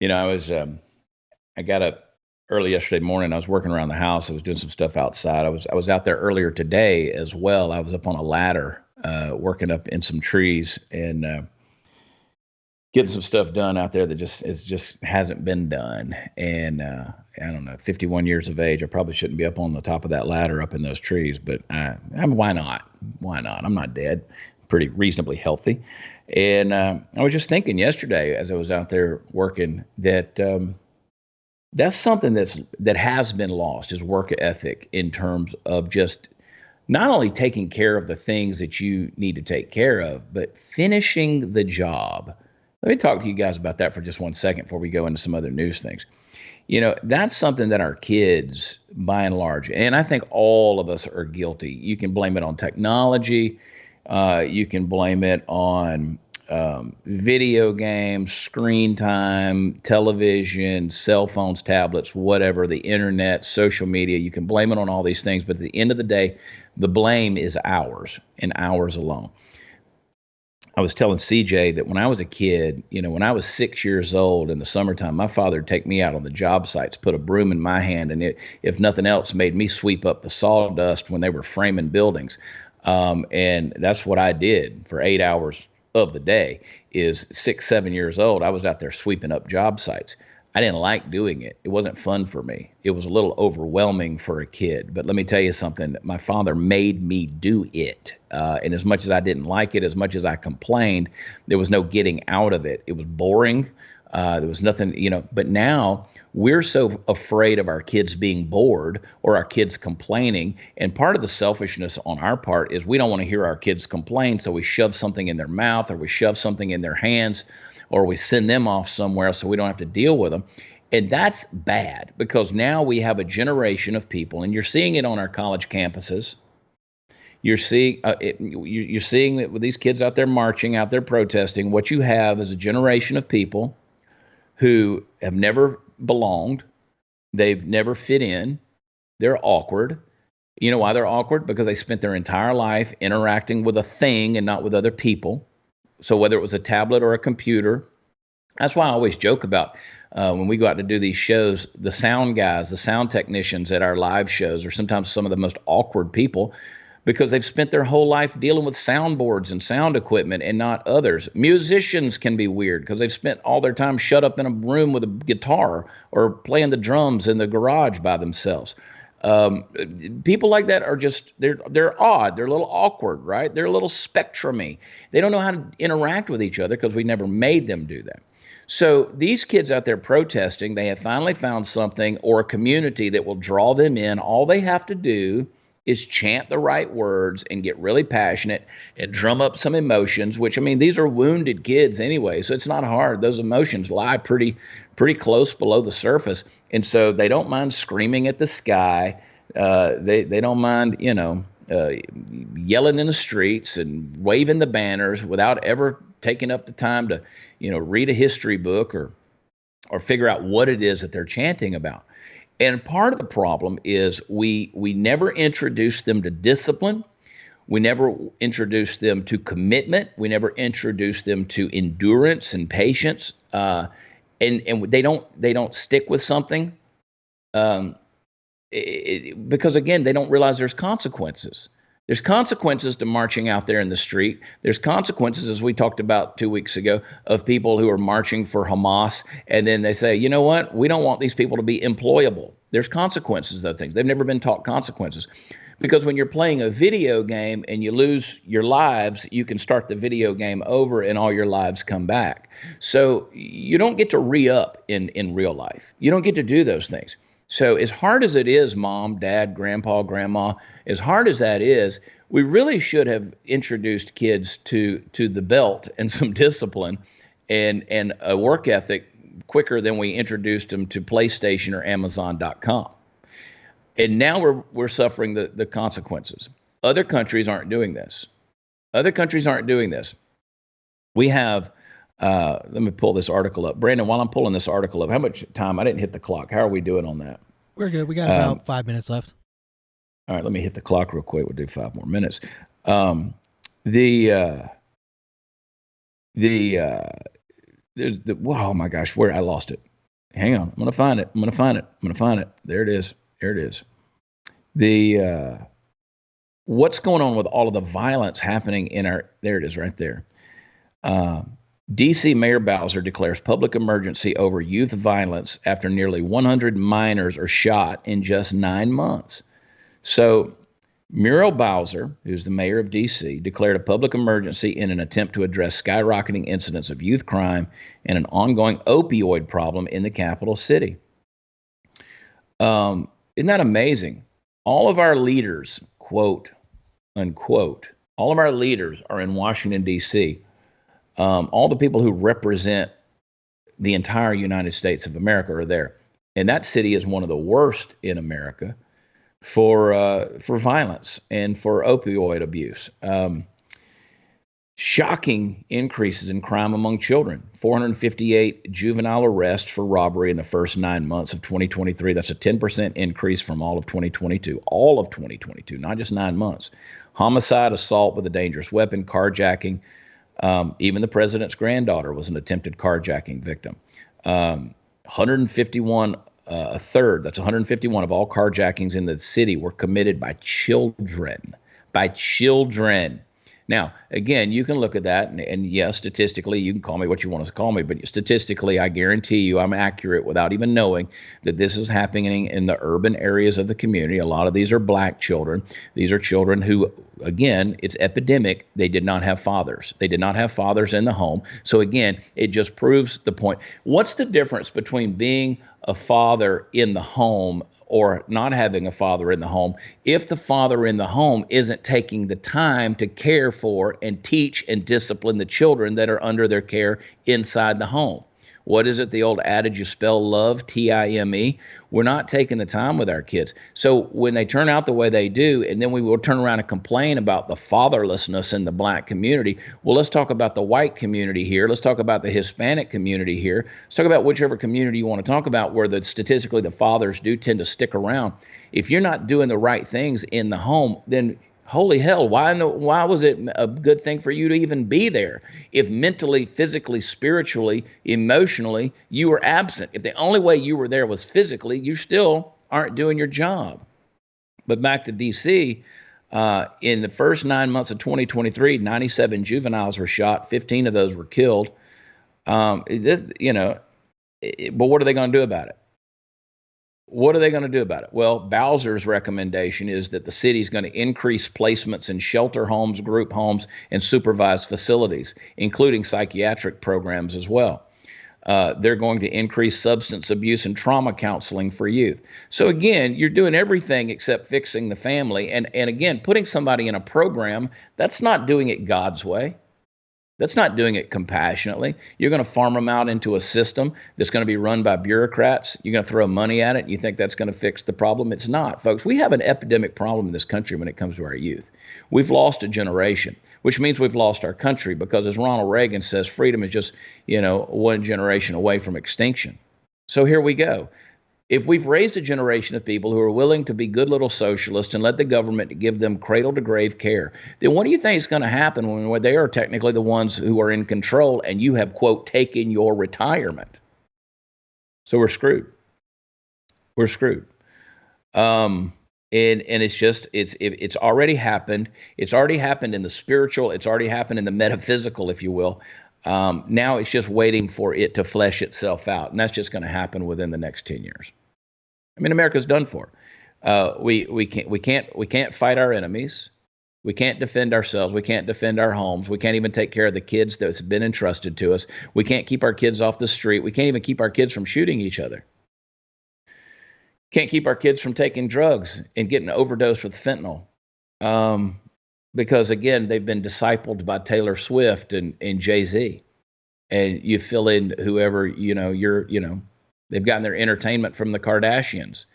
I got up early yesterday morning. I was working around the house. I was doing some stuff outside. I was out there earlier today as well. I was up on a ladder, working up in some trees and getting some stuff done out there that just hasn't been done. And I don't know, 51 years of age, I probably shouldn't be up on the top of that ladder up in those trees, but why not? Why not? I'm not dead. Pretty reasonably healthy. And I was just thinking yesterday as I was out there working that that's something that has been lost is work ethic in terms of just not only taking care of the things that you need to take care of, but finishing the job. Let me talk to you guys about that for just 1 second before we go into some other news things. That's something that our kids, by and large, and I think all of us are guilty. You can blame it on technology. You can blame it on video games, screen time, television, cell phones, tablets, whatever, the internet, social media. You can blame it on all these things, but at the end of the day, the blame is ours and ours alone. I was telling CJ that when I was a kid, when I was 6 years old in the summertime, my father would take me out on the job sites, put a broom in my hand, and if nothing else, made me sweep up the sawdust when they were framing buildings. And that's what I did for 8 hours of the day. Is 6, 7 years old, I was out there sweeping up job sites. I didn't like doing it. It wasn't fun for me. It was a little overwhelming for a kid. But let me tell you something. My father made me do it. And as much as I didn't like it, as much as I complained, there was no getting out of it. It was boring. There was nothing, but now we're so afraid of our kids being bored or our kids complaining. And part of the selfishness on our part is we don't want to hear our kids complain. So we shove something in their mouth or we shove something in their hands or we send them off somewhere so we don't have to deal with them. And that's bad because now we have a generation of people, and you're seeing it on our college campuses. You're seeing you're seeing it with these kids out there marching, out there protesting. What you have is a generation of people who have never belonged. They've never fit in. They're awkward. You know why they're awkward? Because they spent their entire life interacting with a thing and not with other people. So whether it was a tablet or a computer, that's why I always joke about when we go out to do these shows, the sound guys, the sound technicians at our live shows are sometimes some of the most awkward people because they've spent their whole life dealing with soundboards and sound equipment and not others. Musicians can be weird because they've spent all their time shut up in a room with a guitar or playing the drums in the garage by themselves. People like that are just they're odd. They're a little awkward, right? They're a little spectrumy. They don't know how to interact with each other because we never made them do that. So these kids out there protesting, they have finally found something or a community that will draw them in. All they have to do is chant the right words and get really passionate and drum up some emotions, which, I mean, these are wounded kids anyway, so it's not hard. Those emotions lie pretty close below the surface. And so they don't mind screaming at the sky. They don't mind, yelling in the streets and waving the banners without ever taking up the time to, read a history book or figure out what it is that they're chanting about. And part of the problem is we never introduce them to discipline. We never introduce them to commitment. We never introduce them to endurance and patience. And they don't stick with something because, again, they don't realize there's consequences. There's consequences to marching out there in the street. There's consequences, as we talked about 2 weeks ago, of people who are marching for Hamas. And then they say, you know what? We don't want these people to be employable. There's consequences of those things. They've never been taught consequences. Because when you're playing a video game and you lose your lives, you can start the video game over and all your lives come back. So you don't get to re-up in real life. You don't get to do those things. So as hard as it is, mom, dad, grandpa, grandma, as hard as that is, we really should have introduced kids to the belt and some discipline and a work ethic quicker than we introduced them to PlayStation or Amazon.com. And now we're suffering the consequences. Other countries aren't doing this. We have, let me pull this article up. Brandon, while I'm pulling this article up, how much time? I didn't hit the clock. How are we doing on that? We're good. We got about 5 minutes left. All right, let me hit the clock real quick. We'll do 5 more minutes. oh my gosh, where I lost it. Hang on, I'm gonna find it. I'm gonna find it. I'm gonna find it. There it is. There it is. The what's going on with all of the violence happening in our? There it is, right there. Uh, D.C. Mayor Bowser declares public emergency over youth violence after nearly 100 minors are shot in just 9 months. So Muriel Bowser, who's the mayor of D.C., declared a public emergency in an attempt to address skyrocketing incidents of youth crime and an ongoing opioid problem in the capital city. Isn't that amazing? All of our leaders, quote unquote, all of our leaders are in Washington, D.C. All the people who represent the entire United States of America are there. And that city is one of the worst in America for violence and for opioid abuse. Shocking increases in crime among children. 458 juvenile arrests for robbery in the first 9 months of 2023. That's a 10% increase from all of 2022. All of 2022, not just 9 months. Homicide, assault with a dangerous weapon, carjacking. Even the president's granddaughter was an attempted carjacking victim. 151, a third, that's 151 of all carjackings in the city were committed by children. By children. Now, again, you can look at that, and yes, statistically, you can call me what you want to call me, but statistically, I guarantee you I'm accurate without even knowing that this is happening in the urban areas of the community. A lot of these are black children. These are children who, again, it's epidemic. They did not have fathers. They did not have fathers in the home. So again, it just proves the point. What's the difference between being a father in the home or not having a father in the home if the father in the home isn't taking the time to care for and teach and discipline the children that are under their care inside the home? What is it, the old adage, you spell love, T-I-M-E? We're not taking the time with our kids. So when they turn out the way they do, and then we will turn around and complain about the fatherlessness in the black community, well, let's talk about the white community here. Let's talk about the Hispanic community here. Let's talk about whichever community you want to talk about where statistically the fathers do tend to stick around. If you're not doing the right things in the home, then holy hell, why was it a good thing for you to even be there if mentally, physically, spiritually, emotionally, you were absent? If the only way you were there was physically, you still aren't doing your job. But back to D.C., in the first 9 months of 2023, 97 juveniles were shot. 15 of those were killed. But what are they going to do about it? What are they going to do about it? Well, Bowser's recommendation is that the city is going to increase placements in shelter homes, group homes, and supervised facilities, including psychiatric programs as well. They're going to increase substance abuse and trauma counseling for youth. So again, you're doing everything except fixing the family. And again, putting somebody in a program, that's not doing it God's way. That's not doing it compassionately. You're going to farm them out into a system that's going to be run by bureaucrats. You're going to throw money at it. And you think that's going to fix the problem. It's not, folks. We have an epidemic problem in this country when it comes to our youth. We've lost a generation, which means we've lost our country because, as Ronald Reagan says, freedom is just, one generation away from extinction. So here we go. If we've raised a generation of people who are willing to be good little socialists and let the government give them cradle to grave care, then what do you think is going to happen when they are technically the ones who are in control and you have, quote, taken your retirement? So we're screwed. We're screwed. And it's already happened. It's already happened in the spiritual. It's already happened in the metaphysical, if you will. Now it's just waiting for it to flesh itself out. And that's just going to happen within the next 10 years. I mean, America's done for. We can't fight our enemies. We can't defend ourselves. We can't defend our homes. We can't even take care of the kids that's been entrusted to us. We can't keep our kids off the street. We can't even keep our kids from shooting each other. Can't keep our kids from taking drugs and getting overdosed with fentanyl. Because again, they've been discipled by Taylor Swift and Jay-Z. And you fill in whoever, they've gotten their entertainment from the Kardashians.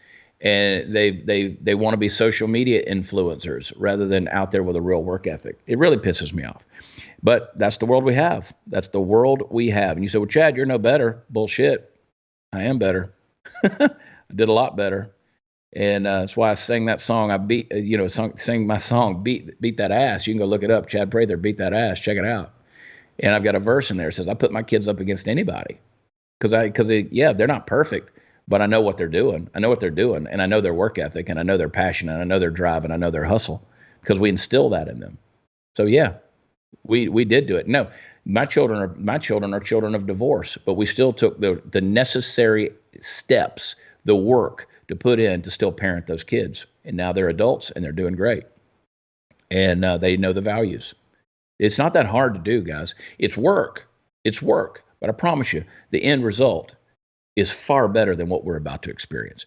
And they want to be social media influencers rather than out there with a real work ethic. It really pisses me off. But that's the world we have. That's the world we have. And you say, well, Chad, you're no better. Bullshit. I am better. I did a lot better. And that's why I sang that song. Sang my song, Beat That Ass. You can go look it up. Chad Prather, Beat That Ass. Check it out. And I've got a verse in there that says, I put my kids up against anybody because they're not perfect, but I know what they're doing. I know what they're doing, and I know their work ethic, and I know their passion, and I know their drive, and I know their hustle because we instill that in them. So yeah, we did do it. No, my children are children of divorce, but we still took the necessary steps, the work to put in to still parent those kids. And now they're adults and they're doing great. And they know the values. It's not that hard to do, guys. It's work. It's work. But I promise you, the end result is far better than what we're about to experience.